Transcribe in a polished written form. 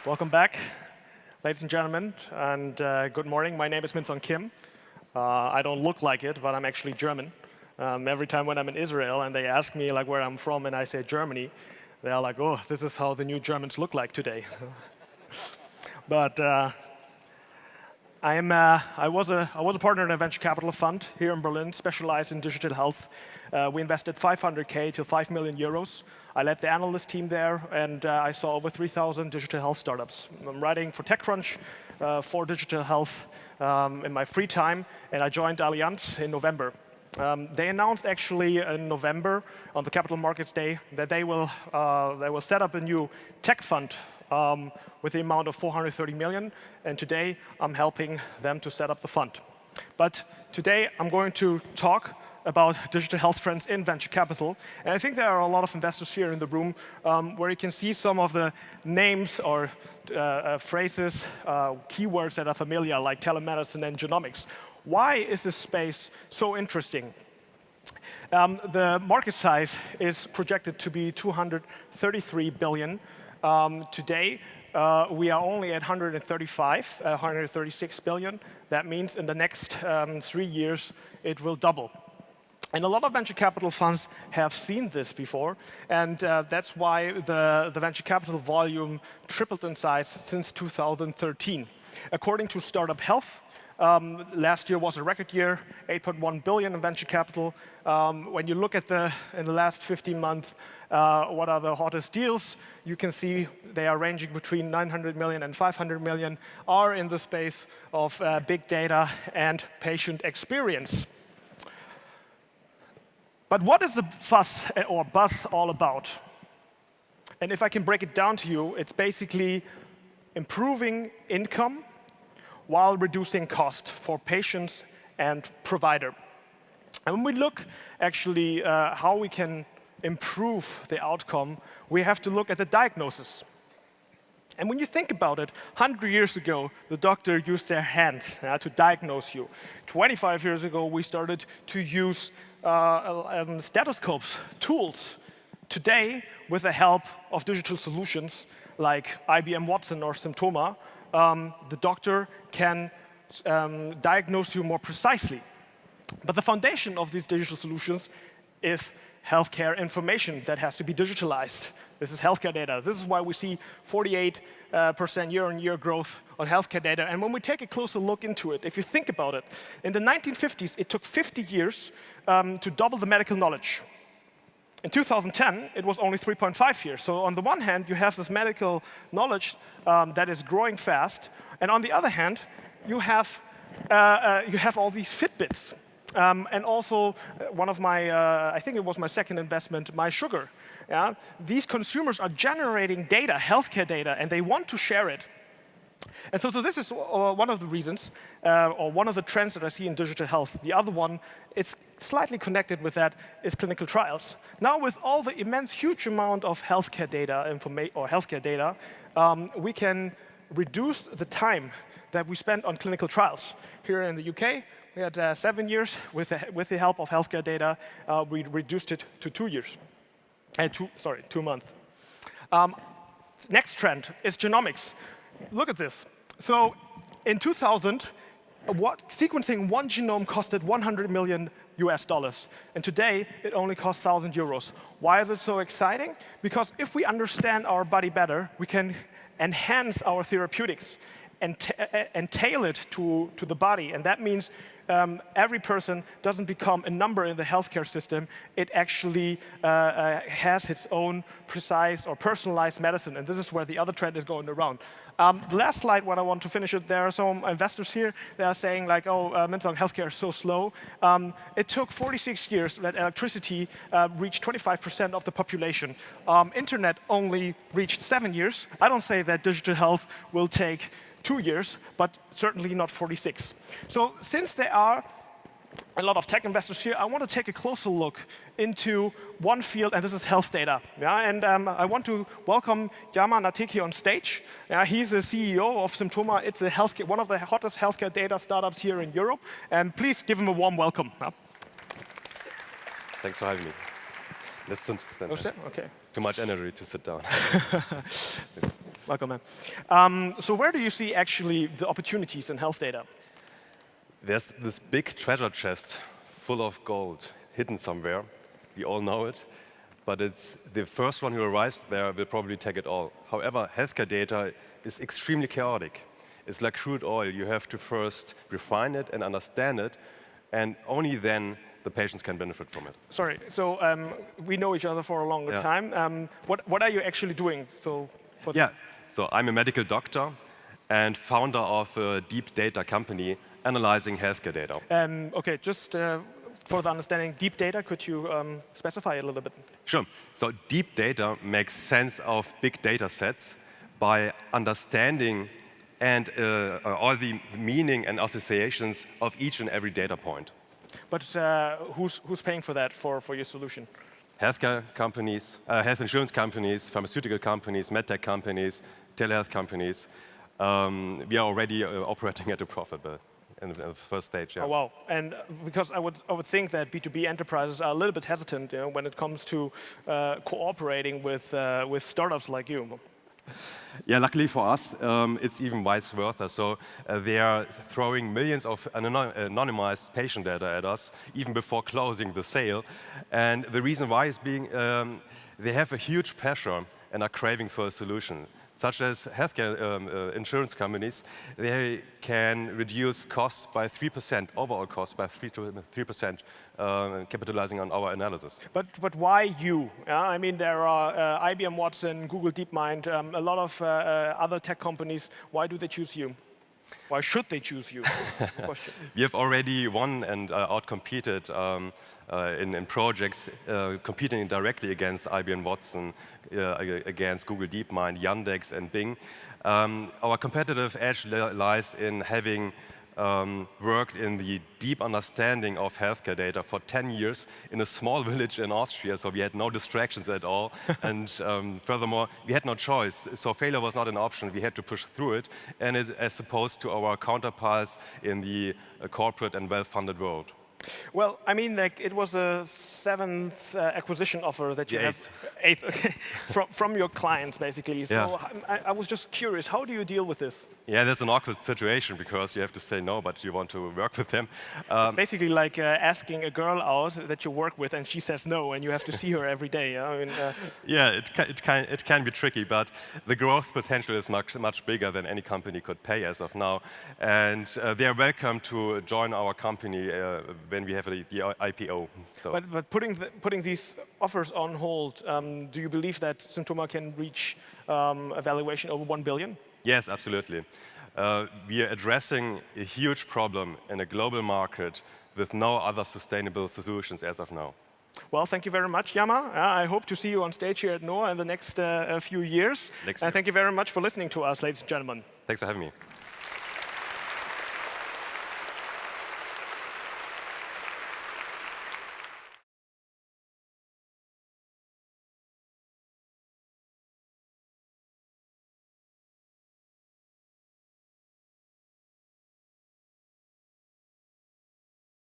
Welcome back, ladies and gentlemen, and good morning. My name is Min Kim. I don't look like it, but I'm actually German. Every time when I'm in Israel and they ask me like where I'm from and I say Germany, they are like, oh, this is how the new Germans look like today. But I was a partner in a venture capital fund here in Berlin, specialized in digital health. We invested 500K to 5 million euros. I led the analyst team there, and I saw over 3,000 digital health startups. I'm writing for TechCrunch for digital health in my free time, and I joined Allianz in November. They announced actually in November on the Capital Markets Day that they will set up a new tech fund with the amount of 430 million, and today I'm helping them to set up the fund. But today I'm going to talk about digital health trends in venture capital. And I think there are a lot of investors here in the room where you can see some of the names or phrases, keywords that are familiar, like telemedicine and genomics. Why is this space so interesting? The market size is projected to be 233 billion. Today, we are only at 136 billion. That means in the next 3 years, it will double. And a lot of venture capital funds have seen this before, and that's why the venture capital volume tripled in size since 2013. According to Startup Health, last year was a record year, 8.1 billion in venture capital. When you look at in the last 15 months, what are the hottest deals, you can see they are ranging between 900 million and 500 million, are in the space of big data and patient experience. But what is the fuss or buzz all about? And if I can break it down to you, it's basically improving income while reducing cost for patients and provider. And when we look actually how we can improve the outcome, we have to look at the diagnosis. And when you think about it, 100 years ago, the doctor used their hands to diagnose you. 25 years ago, we started to use stethoscopes, tools. Today, with the help of digital solutions like IBM Watson or Symptoma, the doctor can diagnose you more precisely. But the foundation of these digital solutions is healthcare information that has to be digitalized. This is healthcare data. This is why we see 48% year-on-year growth on healthcare data. And when we take a closer look into it, if you think about it, in the 1950s, it took 50 years to double the medical knowledge. In 2010, it was only 3.5 years. So on the one hand, you have this medical knowledge that is growing fast. And on the other hand, you have all these Fitbits. And also, one of my, I think it was my second investment, my sugar. Yeah? These consumers are generating data, healthcare data, and they want to share it. And so this is one of the reasons, or one of the trends that I see in digital health. The other one, it's slightly connected with that, is clinical trials. Now, with all the immense, huge amount of healthcare data, we can reduce the time that we spend on clinical trials. Here in the UK, we had 7 years. With the help of healthcare data, we reduced it to 2 years. 2 months. Next trend is genomics. Look at this. So in 2000, sequencing one genome costed $100 million. And today, it only costs 1,000 euros. Why is it so exciting? Because if we understand our body better, we can enhance our therapeutics and tailor it to the body. And that means every person doesn't become a number in the healthcare system. It actually has its own precise or personalized medicine. And this is where the other trend is going around. The last slide, what I want to finish it, there are some investors here that are saying like, oh, healthcare is so slow. It took 46 years that electricity reached 25% of the population. Internet only reached 7 years. I don't say that digital health will take 2 years, but certainly not 46. So since there are a lot of tech investors here, I want to take a closer look into one field, and this is health data. Yeah? And I want to welcome Jama Nateqi on stage. He's the CEO of Symptoma. It's one of the hottest healthcare data startups here in Europe. And please give him a warm welcome. Thanks for having me. Let's stand. Okay. Too much energy to sit down. Welcome, man. So where do you see actually the opportunities in health data? There's this big treasure chest full of gold hidden somewhere. We all know it. But it's the first one who arrives there will probably take it all. However, healthcare data is extremely chaotic. It's like crude oil. You have to first refine it and understand it, and only then the patients can benefit from it. Sorry, so we know each other for a longer time. What are you actually doing? So I'm a medical doctor and founder of a deep data company analyzing healthcare data. Okay, just for the understanding, deep data, could you specify a little bit? Sure. So deep data makes sense of big data sets by understanding and all the meaning and associations of each and every data point. But who's paying for that, for your solution? Healthcare companies, health insurance companies, pharmaceutical companies, medtech companies, telehealth companies. We are already operating at a profit in the first stage. Yeah. Oh, wow. And because I would think that B2B enterprises are a little bit hesitant, when it comes to cooperating with startups like you. Yeah, luckily for us, it's even vice versa. So they are throwing millions of anonymized patient data at us even before closing the sale. And the reason why is they have a huge pressure and are craving for a solution. Such as healthcare insurance companies, they can reduce costs by 3%, overall costs by 3%, capitalizing on our analysis. But why you? I mean, there are IBM Watson, Google DeepMind, a lot of other tech companies. Why do they choose you? Why should they choose you? We have already won and outcompeted in projects competing directly against IBM Watson, against Google DeepMind, Yandex, and Bing. Our competitive edge lies in having worked in the deep understanding of healthcare data for 10 years in a small village in Austria, so we had no distractions at all. And furthermore, we had no choice, so failure was not an option. We had to push through it, and as opposed to our counterparts in the corporate and well-funded world. Well, I mean, like, it was a 7th acquisition offer that you have. 8th, okay, from your clients, basically. So I was just curious, how do you deal with this? Yeah, that's an awkward situation because you have to say no, but you want to work with them. It's basically like asking a girl out that you work with, and she says no, and you have to see her every day. I mean, yeah, it can be tricky, but the growth potential is much bigger than any company could pay as of now, and they are welcome to join our company when we have the IPO. So. But putting these offers on hold, do you believe that Symptoma can reach a valuation over 1 billion? Yes, absolutely. We are addressing a huge problem in a global market with no other sustainable solutions as of now. Well, thank you very much, Jama. I hope to see you on stage here at NOAH in the next few years. And thank you very much for listening to us, ladies and gentlemen. Thanks for having me.